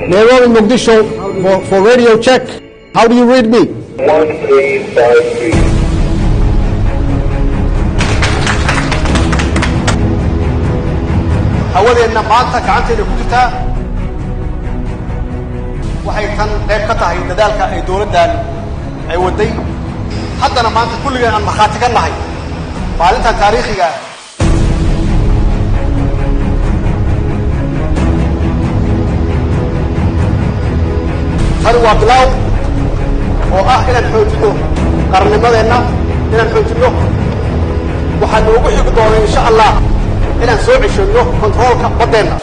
Nairobi, Mogadishu for radio check. How do you read me? 1353. hawadeenna maanta gacanteena ku jirtaa waxay tan qayb ka tahay dadaalka ay dawladdan ay waday haddana maanta kulligeen aan markhaati ka nahay maalintan taariikhiga ah tani waa bilaaw oo ah inaan xoojino qarannimadeenna inaan xoojino waxaan noogu xigi doonaa insha allah inaan soo ceshano kontroolka baddeenna